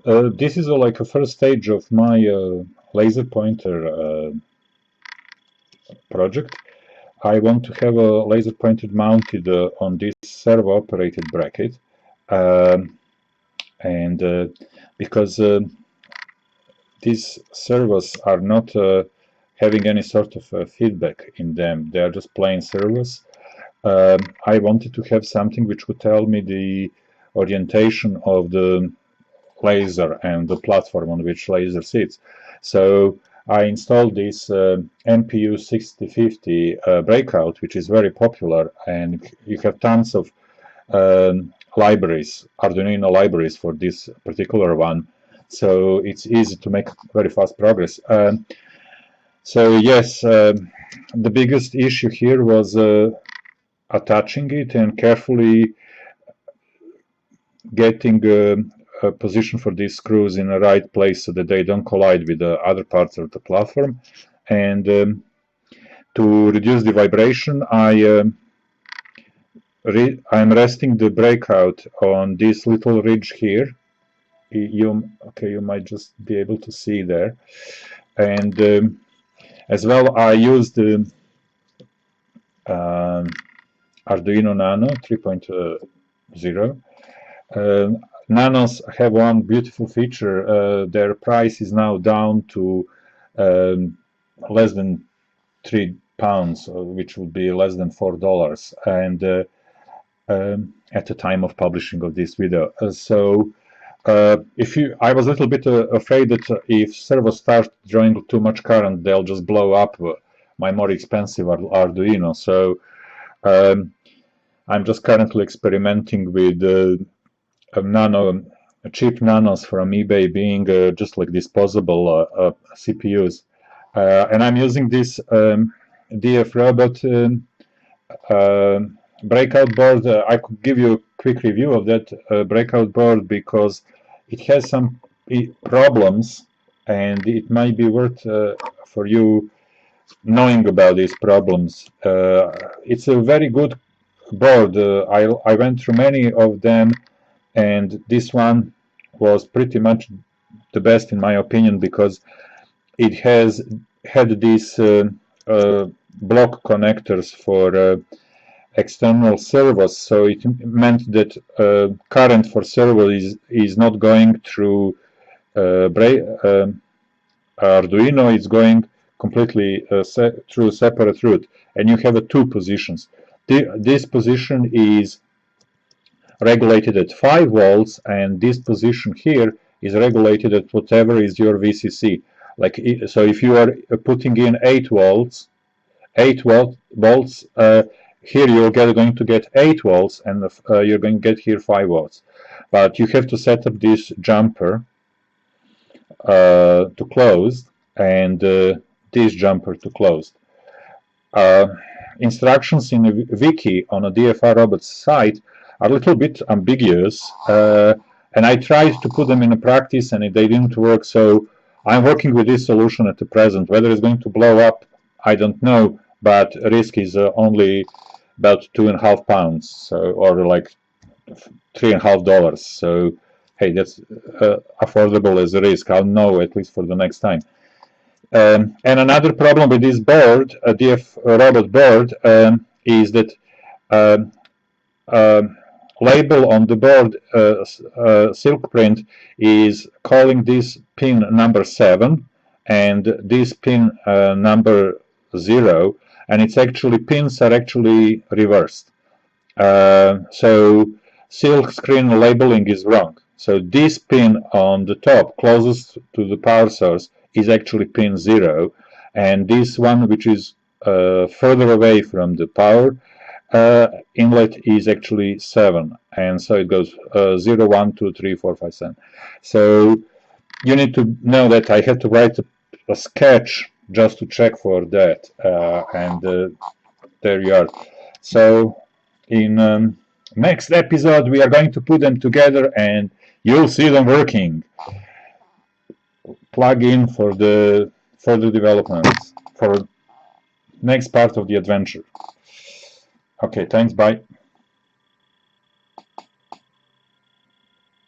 This is like a first stage of my laser pointer project. I want to have a laser pointer mounted on this servo operated bracket, and because these servos are not having any sort of feedback in them, they are just plain servos. I wanted to have something which would tell me the orientation of the laser and the platform on which laser sits. So I installed this MPU-6050 Brakeout, which is very popular, and you have tons of libraries, Arduino libraries for this particular one. So it's easy to make very fast progress. So yes, the biggest issue here was attaching it and carefully getting a position for these screws in the right place so that they don't collide with the other parts of the platform. And to reduce the vibration, I'm resting the Brakeout on this little ridge here. You might just be able to see there. And as well, I used the Arduino Nano 3.0. Nanos have one beautiful feature. Their price is now down to less than £3, which would be less than $4, and at the time of publishing of this video. I was a little bit afraid that if servos start drawing too much current, they'll just blow up my more expensive Arduino. So I'm just currently experimenting with cheap nanos from eBay, being just like disposable CPUs, and I'm using this DFRobot Brakeout board. I could give you a quick review of that Brakeout board because it has some problems, and it might be worth for you knowing about these problems. It's a very good board. I went through many of them, and this one was pretty much the best in my opinion because it had these block connectors for external servos, so it meant that current for servo is not going through Arduino, it's going completely through separate route, and you have two positions. This position is regulated at 5 volts, and this position here is regulated at whatever is your VCC. So if you are putting in 8 volts, here you're going to get 8 volts, and you're going to get here 5 volts. But you have to set up this jumper to closed, and this jumper to closed. Instructions in the wiki on a DFRobot site are a little bit ambiguous, and I tried to put them in a practice and they didn't work, so I'm working with this solution at the present. Whether it's going to blow up, I don't know, but risk is only about £2.5, or like $3.50. So hey, that's affordable as a risk. I'll know at least for the next time. And another problem with this board, a DFRobot board, is that label on the board, silk print, is calling this pin number 7 and this pin number 0, and it's actually pins are actually reversed. So silk screen labeling is wrong. So this pin on the top closest to the power source is actually pin 0, and this one which is further away from the power inlet is actually 7, and so it goes 0, 1, 2, 3, 4, 5, 7. So you need to know that I had to write a sketch just to check for that, and there you are. So in next episode we are going to put them together and you'll see them working. Plug in for the further developments for next part of the adventure. Okay, thanks, bye.